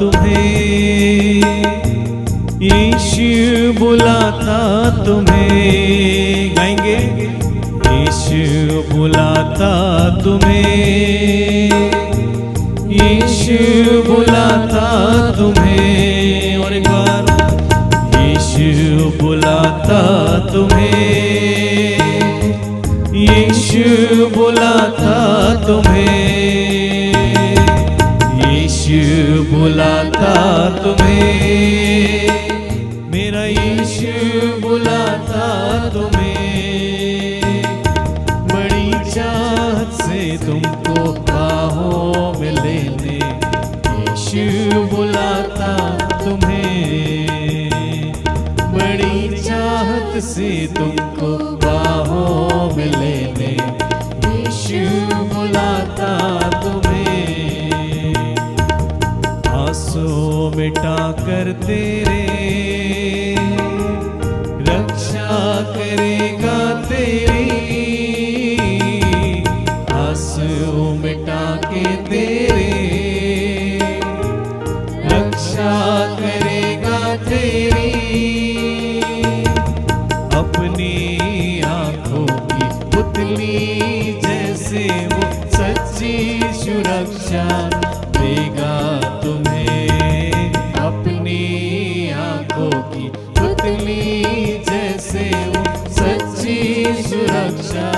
तुम्हें, यीशु बुलाता तुम्हें। गाएंगे, यीशु बुलाता तुम्हें, यीशु बुलाता तुम्हें। और एक बार, यीशु बुलाता तुम्हें, यीशु बुलाता तुम्हें, यीशु बुलाता तुम्हें। मेरा यीशु बुलाता तुम्हें, बड़ी चाहत से तुमको बाहों में लेने। यीशु बुलाता तुम्हें, बड़ी चाहत से तुमको बाहों में लेने। यीशु बुलाता तुम्हें, आंसू मिटा कर तेरे रक्षा करेगा तेरी, आंसू मिटा के तेरे रक्षा करेगा तेरी। अपनी आंखों की पुतली जैसे वो सच्ची सुरक्षा देगा तुम्हें। अपनी आंखों की पुतली जैसे वो सच्ची सुरक्षा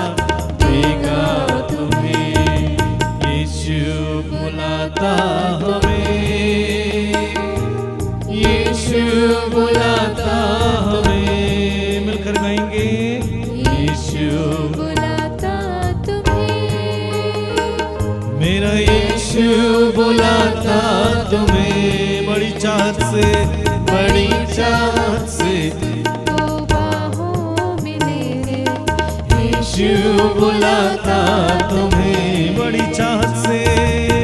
देगा तुम्हें। यीशु बुलाता हमें, यीशु बुलाता हमें। मिलकर गाएंगे, यीशु बुलाता तुम्हें, मेरा यीशु बुलाता तुम्हें। बड़ी चाहत से, बड़ी चाहत से तो बाहों में लेने। यीशु बुलाता तुम्हें, बड़ी चाहत से,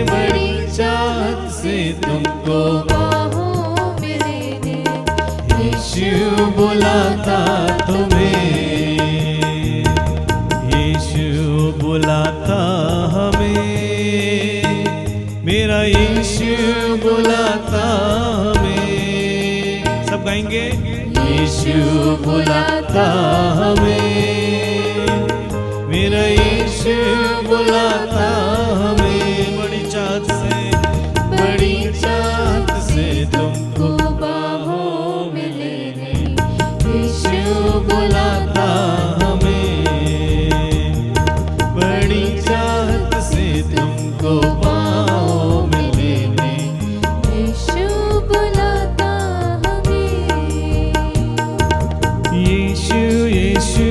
बड़ी चाहत से तुमको बाहों में लेने। यीशु बुलाता तुम्हें, यीशु बुलाता हमें। मेरा यीशु बुलाता हमें। सब गाएंगे, यीशु बुलाता हमें, मेरा यीशु बुलाता हमें। बड़ी चाहत से, बड़ी चाहत से तुमको बाहों में लेने। यीशु बुलाता हमें, बड़ी चाहत से तुमको बाहों में लेने। यीशु बुलाता हमें। यीशु यीशु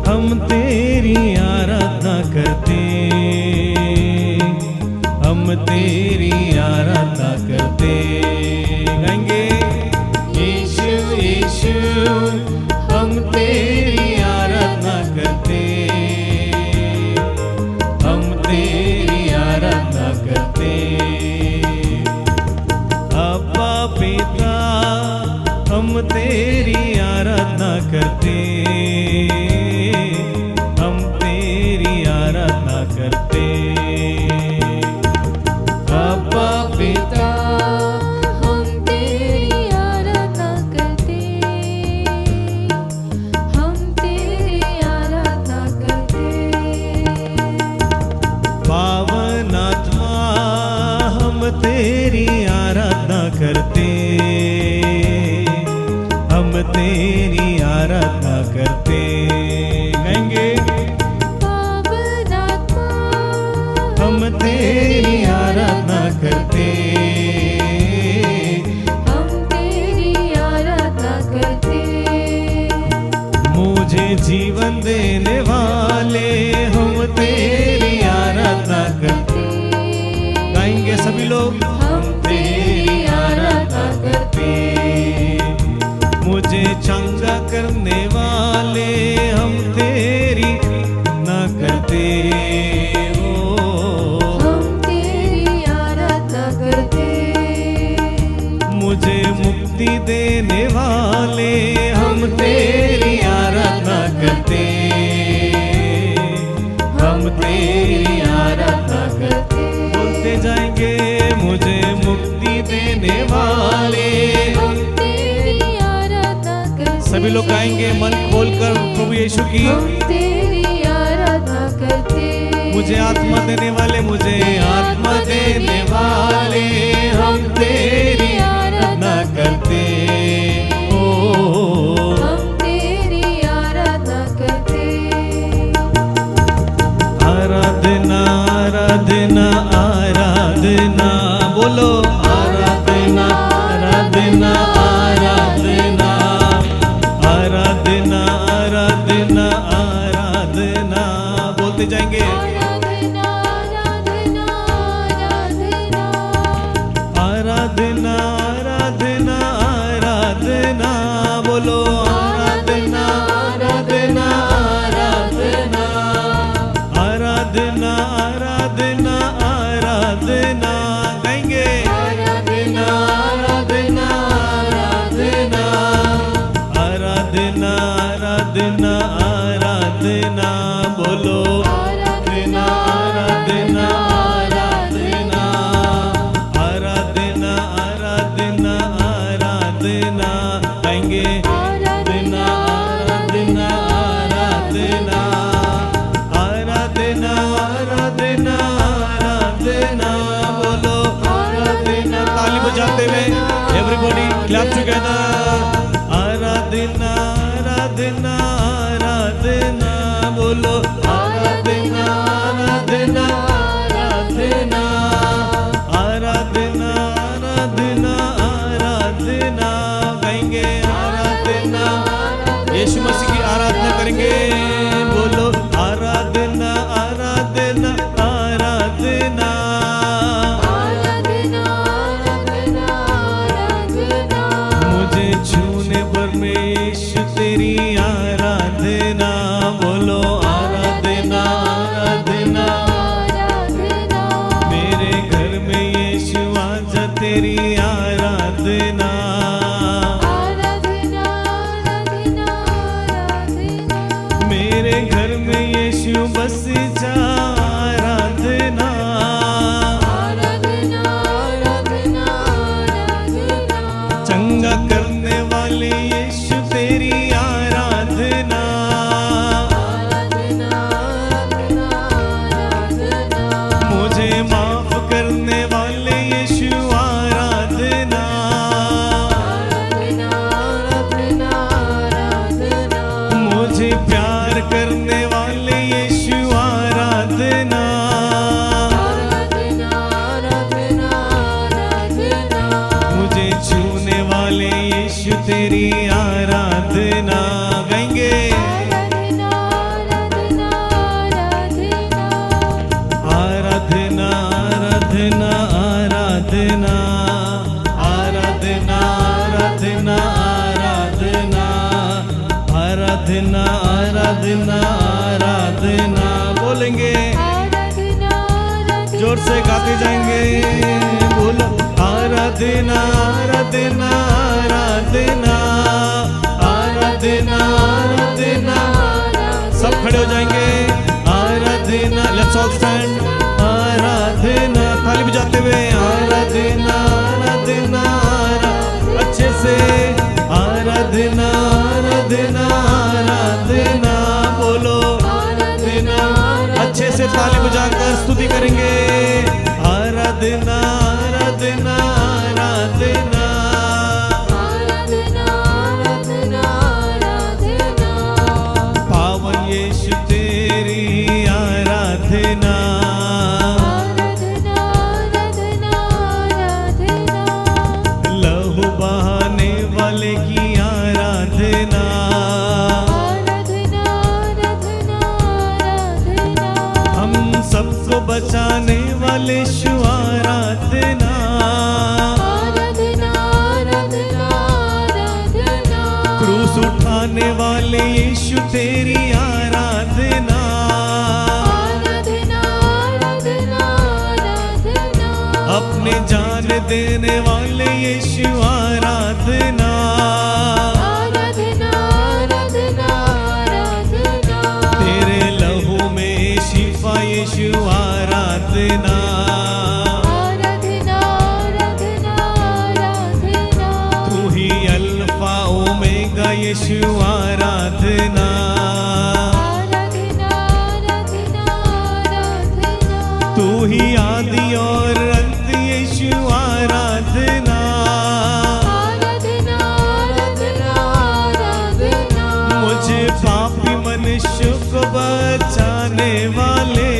हम तेरी आराधना करते, हम तेरी आराधना करते। गाएंगे, यीशु यीशु हम तेरी आराधना करते, हम तेरी आराधना करते। अब्बा पिता हम तेरी आराधना करते, हम तेरी आराधना करते। अब्बा पिता हम तेरी आराधना करते, हम तेरी आराधना करते। पावन आत्मा हम तेरी आराधना करते, हम तेरी आराधना करते। गाएंगे, पावन आत्मा हम तेरी आराधना करते, हम तेरी आराधना करते। मुझे जीवन देने वाले हम तेरी आराधना करते। गाएंगे सभी लोग, हम तेरी आराधना करते। मुझे चंगा करने वाले हम तेरी ना करते। हम तेरी आराधना करते। मुझे मुक्ति देने वाले हम तेरी आराधना करते, हम तेरी आराधना करते। बोलते जाएंगे, मुझे मुक्ति सभी लोग गाएंगे मन खोलकर प्रभु यीशु की। हम तेरी आराधना करते, मुझे आत्मा देने वाले, मुझे आत्मा देने वाले, हम तेरी आराधना करते। ओ हम तेरी आराधना करते। आराधना आराधना आराधना, बोलो आराधना आराधना आराधना आराधना आराधना आराधना, बोलते जाएंगे आराधना आराधना आराधना आराधना आराधना आराधना, बोलो आराधना आराधना आराधना आराधना आराधना आराधना, गाएंगे आराधना आराधना आराधना आराधना आराधना आराधना, बोलो आराधना आराधना आराधना आराधना आराधना आराधना, गाएंगे आराधना आराधना आराधना आराधना आराधना आराधना, बोलो आराधना। ताली बजाते हुए एवरीबॉडी क्लैप टुगेदर। आराधना आराधना आराधना, बोलो आराधना आराधना आराधना आराधना आराधना आराधना, गाएंगे आराधना। यीशु मसीह की आराधना करेंगे, बोलो आराधना आराधना आराधना आराधना आराधना आराधना। मुझे छूने पर में यीशु तेरी आराधना, बोलो आराधना आराधना आराधना मेरे घर में यीशु आजा तेरी आराधना आराधना आराधना आराधना मेरे घर में यीशु बस जा आराधना आराधना आराधना आराधना चंगा करने वाले यीशु तेरी आराधना आराधना आराधना आराधना मुझे माफ करने वाले यीशु आराधना आराधना आराधना आराधना मुझे प्यार करने वाले यीशु आराधना आराधना आराधना आराधना मुझे छूने वाले यीशु तेरी आराधना, गाएंगे आराधना आराधना आराधना आराधना आराधना आराधना आराधना आराधना आराधना आराधना आराधना आराधना, बोलेंगे आराधना आराधना जोर से गाते जाएंगे, बोलो आराधना आराधना आराधना आराधना आराधना, सब खड़े हो जाएंगे। आराधना, लेट्स ऑल स्टैंड। आराधना, थाली बजाते हुए आराधना आराधना अच्छे से आराधना आराधना आराधना, बोलो आराधना। अच्छे से ताली बजाकर स्तुति करेंगे। आराधना आराधना आराधना आराधना आराधना आराधना पावन यीशु तेरी आराधना आराधना आराधना आराधना लहू बहाने वाले की आराधना आराधना आराधना आराधना हम सबको बचाने वाले यीशु आराधना आराधना आराधना आराधना क्रूस उठाने वाले यीशु तेरी आराधना आराधना आराधना आराधना अपने जान देने वाले यीशु आराधना आराधना आराधना आराधना तेरे लहू में शिफा यीशु आराधना आराधना आराधना आराधना तू ही अल्फा ओमेगा यीशु तू ही आदि और अंत यीशु आराधना। आराधना आराधना आराधना। मुझे पापी मनुष्य को बचाने वाले।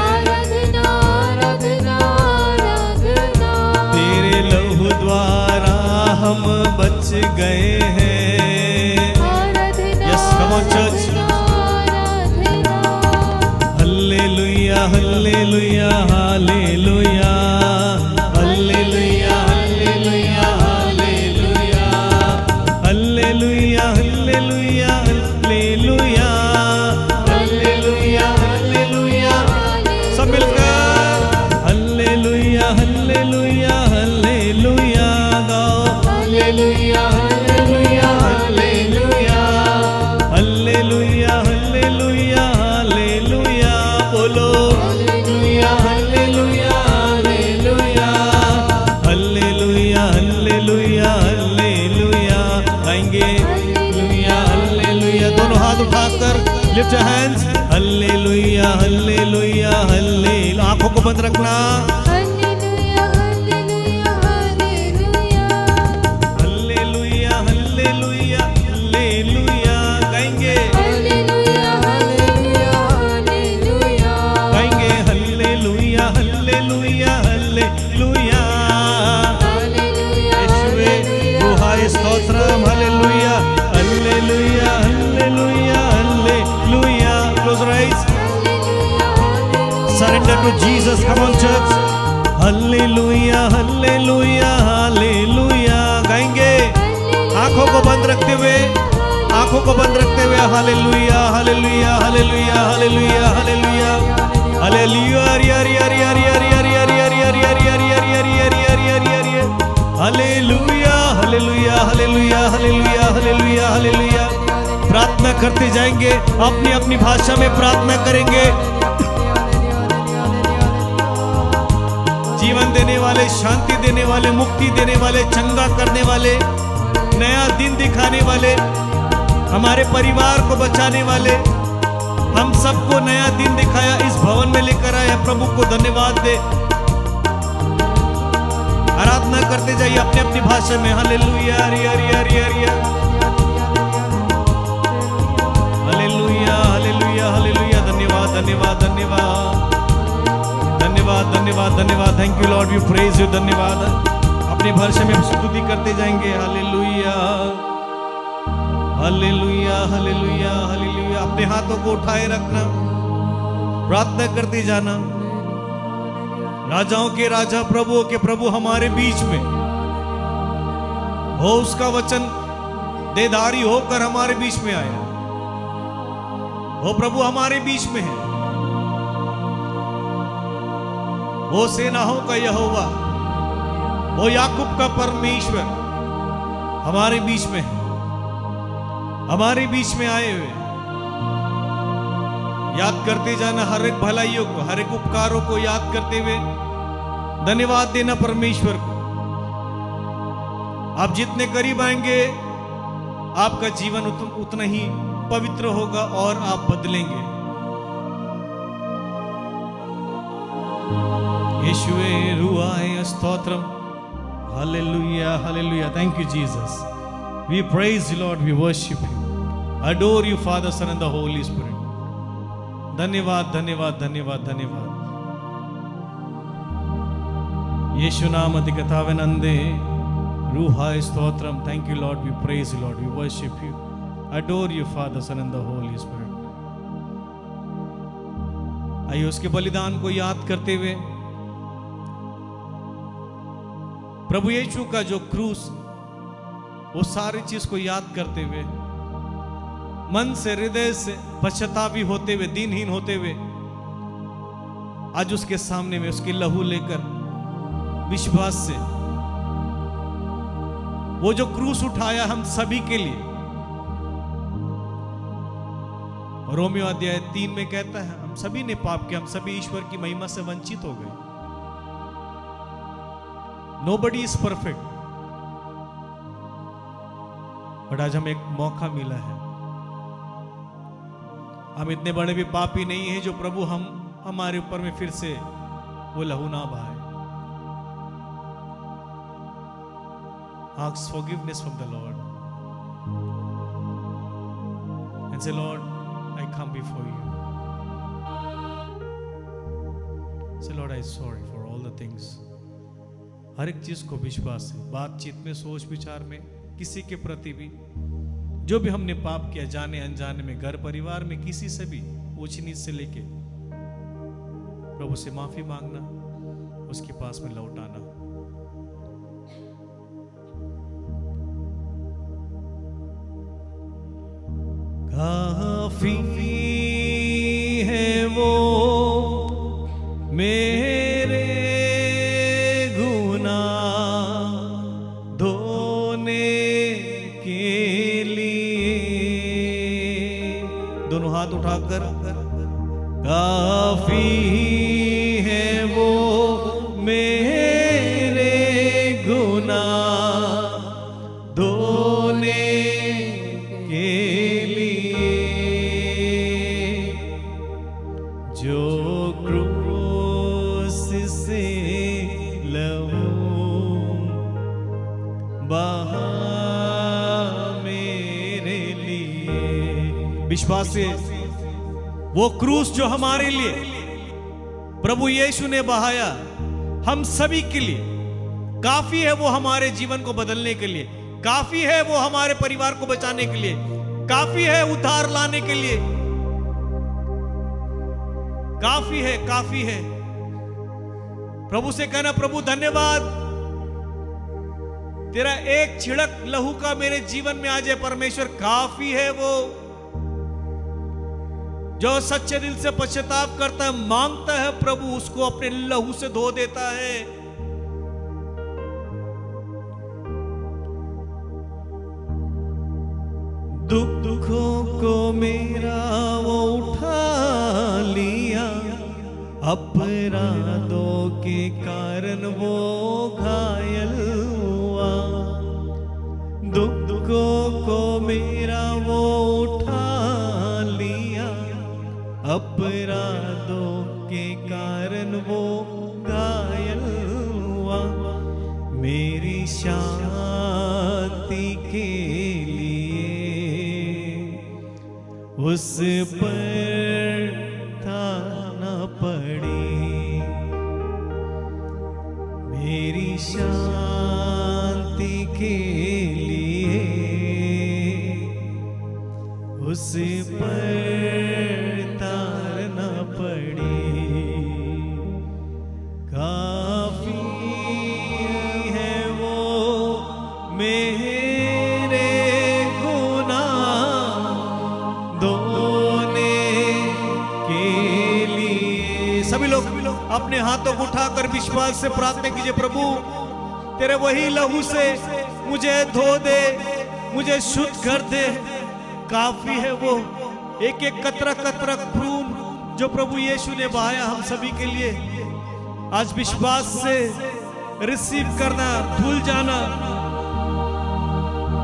आराधना आराधना आराधना। तेरे लहू द्वारा हम बच गए हैं। आराधना Yes, come on, church. आराधना। Hallelujah hallelujah hallelujah hallelujah hallelujah hallelujah hallelujah hallelujah hallelujah hallelujah hallelujah. सब मिलकर हल्लेलुया हल्लेलुया हल्लेलुया गाओ। Hallelujah hallelujah hallelujah hallelujah hallelujah hallelujah. बोलो hallelujah hallelujah hallelujah hallelujah hallelujah hallelujah. गाएंगे हल्लेलुया हल्लेलुया। दोनों हाथ उठाकर lift your hands. Hallelujah hallelujah hallelujah. आंखों को बंद रखना। Hallelujah hallelujah hallelujah. Hallelujah hallelujah hallelujah. गाएंगे हालेलुया हालेलुया हालेलुया। गाएंगे हल्लेलुया हल्लेलुया हल्लेलुया। यीशुवे रुहाय स्तोत्रम। Hallelujah hallelujah hallelujah hallelujah. Close your eyes. Surrender to Jesus. Come on, church. Hallelujah, hallelujah, hallelujah. गाएंगे आंखों को बंद रखते हुए, आंखों को बंद रखते हुए। Hallelujah hallelujah hallelujah hallelujah hallelujah hallelujah. Hallelujah hallelujah hallelujah hallelujah hallelujah hallelujah. प्रार्थना करते जाएंगे, अपनी अपनी भाषा में प्रार्थना करेंगे। जीवन देने वाले, शांति देने वाले, मुक्ति देने वाले, चंगा करने वाले, नया दिन दिखाने वाले, हमारे परिवार को बचाने वाले, हम सबको नया दिन दिखाया, इस भवन में लेकर आया। प्रभु को धन्यवाद दे। आराधना करते जाइए अपनी अपनी भाषा में। Hallelujah hallelujah hallelujah hallelujah hallelujah. धन्यवाद धन्यवाद धन्यवाद धन्यवाद धन्यवाद धन्यवाद। Thank you Lord, we praise you. धन्यवाद। अपनी भाषा में स्तुति करते जाएंगे। Hallelujah hallelujah hallelujah hallelujah. अपने हाथों को उठाए रखना, प्रार्थना करते जाना। राजाओं के राजा, प्रभुओं के प्रभु हमारे बीच में हो। उसका वचन देधारी होकर हमारे बीच में आया हो। प्रभु हमारे बीच में है। वो सेनाओं का यहोवा, वो याकूब का परमेश्वर हमारे बीच में है, हमारे बीच में आए हुए। याद करते जाना हर एक भलाइयों को, हर एक उपकारों को याद करते हुए धन्यवाद देना परमेश्वर को। आप जितने करीब आएंगे, आपका जीवन उतना ही पवित्र होगा और आप बदलेंगे। यीशुवे रुआय स्तोत्रम। Hallelujah hallelujah. Thank you Jesus. We praise you Lord, we worship you, adore you Father, Son and the Holy Spirit. धन्यवाद धन्यवाद धन्यवाद धन्यवाद। यीशु नाम अधिकतावे नंदे रुहाय स्तोत्रम। Thank you Lord, we praise you Lord, we worship you, adore you Father, Son and the Holy Spirit. आइए उसके बलिदान को याद करते हुए, प्रभु यीशु का जो क्रूस, वो सारी चीज को याद करते हुए, मन से, हृदय से पश्चातापी होते हुए, दीनहीन होते हुए आज उसके सामने में उसके लहू लेकर विश्वास से वो जो क्रूस उठाया हम सभी के लिए। रोमियो अध्याय 3 में कहता है हम सभी ने पाप किया, हम सभी ईश्वर की महिमा से वंचित हो गए। Nobody is perfect, बट आज हमें एक मौका मिला है। हम इतने बड़े भी पापी नहीं हैं जो प्रभु हम हमारे ऊपर में फिर से वो लहू ना बहाए। Ask forgiveness from the Lord and say, Lord, I come before you. Say, Lord, I'm sorry for all the things. हर एक चीज को विश्वास से, बातचीत में, सोच विचार में, किसी के प्रति भी जो भी हमने पाप किया, जाने अनजाने में, घर परिवार में, किसी से भी ऊंच नीच से लेके प्रभु से माफी मांगना, उसके पास में लौटाना। काफी है वो मेरे गुनाह धोने के लिए, दोनों हाथ उठाकर, काफी है वो मेरे गुनाह धोने के लिए, जो क्रूस से लहू बहा मेरे लिए। विश्वास से वो क्रूस जो हमारे लिए प्रभु यीशु ने बहाया, हम सभी के लिए काफी है। वो हमारे जीवन को बदलने के लिए काफी है, वो हमारे परिवार को बचाने के लिए काफी है, उद्धार लाने के लिए काफी है, काफी है। प्रभु से कहना, प्रभु धन्यवाद, तेरा एक छिड़क लहू का मेरे जीवन में आ जाए परमेश्वर, काफी है। वो जो सच्चे दिल से पश्चाताप करता है, मांगता है, प्रभु उसको अपने लहू से धो देता है। दुखों को मेरा वो उठा लिया, अपराधों के कारण वो घायल हुआ। दुखों को मेरा वो उठा लिया, अपराधों के कारण वो घायल हुआ। मेरी शांति के लिए उस पर थाना पड़े, मेरी शांति के लिए उस पर तारना पड़े। काफी है वो मेरे गुनाह धोने के लिए। सभी लोग अपने हाथों को उठाकर विश्वास से प्रार्थना कीजिए, प्रभु तेरे वही लहू से मुझे धो दे, मुझे शुद्ध कर दे। काफी है वो एक एक कतरा कतरा खून जो प्रभु यीशु ने बहाया हम सभी के लिए। आज विश्वास से रिसीव करना, भूल जाना।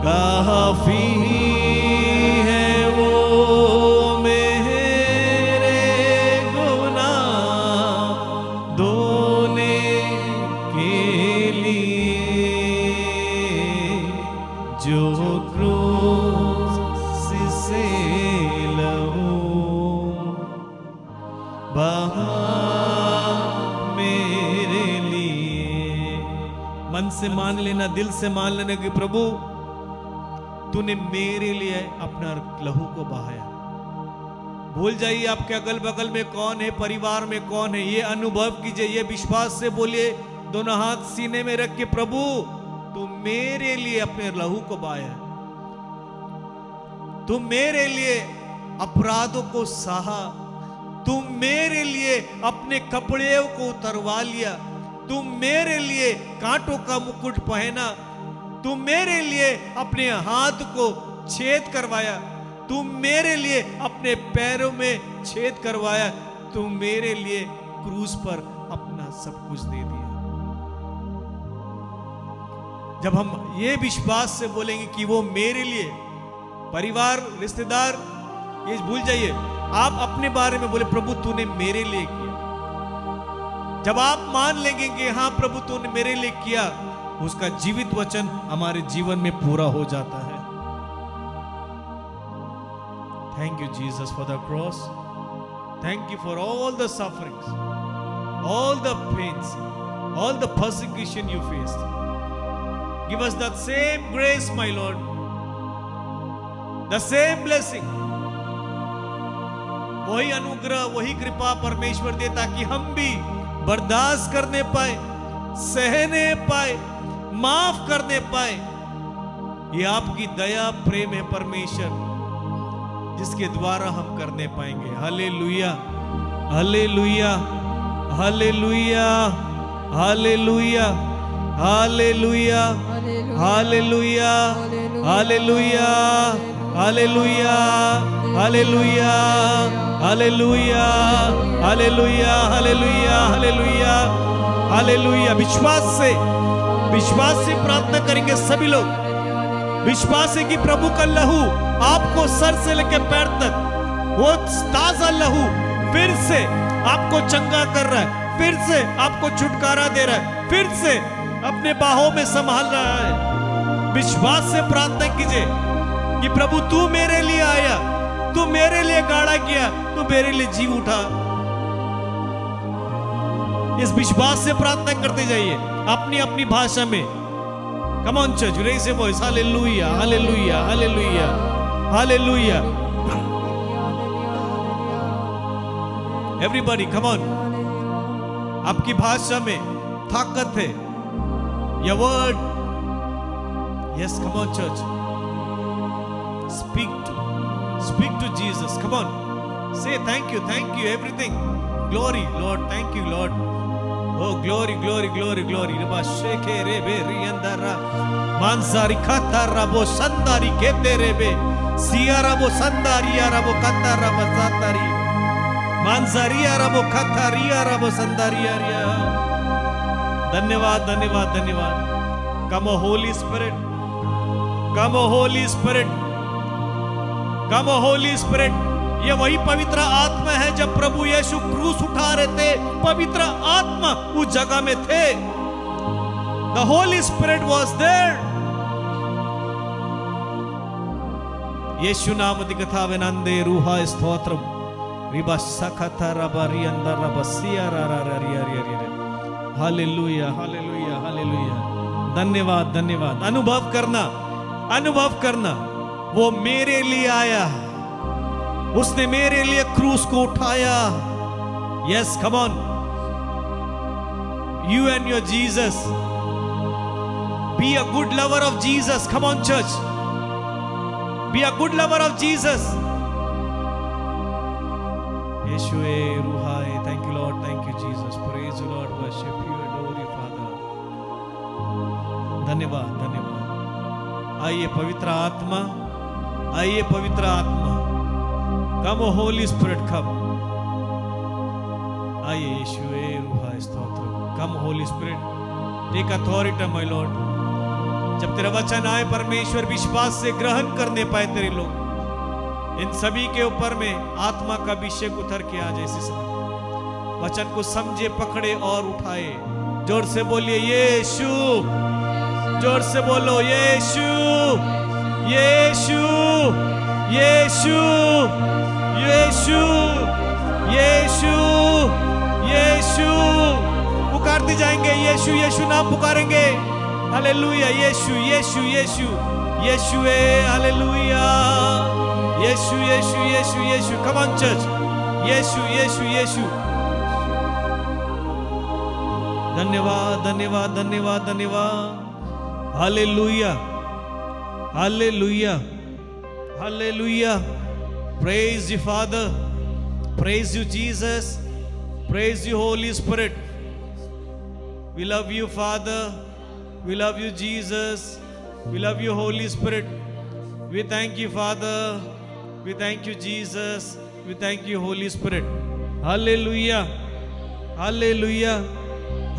काफी है वो मेरे गुनाह धोने के लिए, जो क्रूस से लहू बहा मेरे लिए। मन से मान लेना, दिल से मान लेना कि प्रभु तूने मेरे लिए अपना लहू को बहाया। भूल जाइए आपके अगल बगल में कौन है, परिवार में कौन है, ये अनुभव कीजिए, ये विश्वास से बोलिए, दोनों हाथ सीने में रख के, प्रभु तू मेरे लिए अपने लहू को बहाया, तू मेरे लिए अपराधों को सहा, तू मेरे लिए अपने कपड़े को उतरवा लिया, तू मेरे लिए कांटों का मुकुट पहना, तू मेरे लिए अपने हाथ को छेद करवाया, तू मेरे लिए अपने पैरों में छेद करवाया, तू मेरे लिए क्रूस पर अपना सब कुछ दे दिया। जब हम ये विश्वास से बोलेंगे कि वो मेरे लिए, परिवार रिश्तेदार ये भूल जाइए, आप अपने बारे में बोले, प्रभु तूने मेरे लिए किया, जब आप मान लेंगे कि हाँ प्रभु तूने मेरे लिए किया, उसका जीवित वचन हमारे जीवन में पूरा हो जाता है। Thank you Jesus for the cross. Thank you for all the sufferings, all the pains, all the persecution you faced. Give us that same grace, my Lord, the same blessing. वही अनुग्रह, वही कृपा परमेश्वर दे, ताकि हम भी बर्दाश्त करने पाए, सहने पाए, माफ करने पाए। ये आपकी दया प्रेम है परमेश्वर, जिसके द्वारा हम करने पाएंगे। Hallelujah, hallelujah, hallelujah, hallelujah, hallelujah, hallelujah, hallelujah, hallelujah, hallelujah, hallelujah, hallelujah, hallelujah, hallelujah, hallelujah. विश्वास से प्रार्थना करेंगे सभी लोग। विश्वास है कि प्रभु का लहू आपको सर से लेकर पैर तक, वो ताजा लहू फिर से आपको चंगा कर रहा है, फिर से आपको छुटकारा दे रहा है, फिर से अपने बाहों में संभाल रहा है। विश्वास से प्रार्थना कीजिए कि प्रभु तू मेरे लिए आया, तू मेरे लिए गाड़ा किया, तू मेरे लिए जी उठा। इस विश्वास से प्रार्थना करते जाइए अपनी अपनी भाषा में। Come on church, raise your voice. Hallelujah, hallelujah, hallelujah, hallelujah. Everybody come on. आपकी भाषा में ताकत है। Your word, yes, come on church, speak to Jesus. Come on, say thank you, everything. Glory Lord, thank you Lord. Oh glory, glory, glory, glory. Reba sheke rebe riandara mansari khatara bo sandari kete rebe siara bo sandari ara bo katara bo satari mansari ara bo khatari ara bo sandari aria. धन्यवाद, धन्यवाद, धन्यवाद। कम Holy spirit, कम Holy spirit, कम Holy spirit. ये वही पवित्र आत्मा है। जब प्रभु यीशु क्रूस उठा रहे थे, पवित्र आत्मा उस जगह में थे। The Holy Spirit was there. यीशु नाम दिखता वेनंदे रूहा स्तोत्रम रिबा सखता रबारी अंदर रबसिया रा। Hallelujah, hallelujah, hallelujah. धन्यवाद, धन्यवाद। अनुभव करना, अनुभव करना, वो मेरे लिए आया, उसने मेरे लिए क्रूस को उठाया। Yes, come on, you and your Jesus, be a good lover of Jesus. Come on church, be a good lover of Jesus. यीशुए रूहाए, thank you Lord, thank you Jesus, praise you Lord, worship you, adore you Father. धन्यवाद, धन्यवाद। आइए पवित्र आत्मा, आइए पवित्र आत्मा, कम होली स्पिरिट कम। आइए यीशुए रूहा स्तोत्र, come Holy Spirit, take authority my Lord. जब तेरा वचन आए परमेश्वर, विश्वास से ग्रहण करने पाए तेरे लोग, इन सभी के ऊपर में आत्मा का अभिषेक उतर के आ जाए। इसी समय वचन को समझे, पकड़े और उठाए। जोर से बोलिए यीशु, जोर से बोलो यीशु, यीशु, यीशु, यीशु, यीशु, यीशु। पुकारते जाएंगे, यीशु, यीशु नाम पुकारेंगे। हालेलुया, यीशु, यीशु, यीशु, यीशुए, हालेलुया, यीशु, यीशु, यीशु, यीशु। कम ऑन चर्च, यीशु, यीशु, यीशु। धन्यवाद, धन्यवाद, धन्यवाद, धन्यवाद। Hallelujah, hallelujah, hallelujah. Praise you Father, praise you Jesus, praise you Holy Spirit. We love you Father, we love you Jesus, we love you Holy Spirit. We thank you Father, we thank you Jesus, we thank you Holy Spirit. Hallelujah, hallelujah,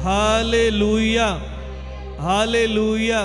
hallelujah, hallelujah.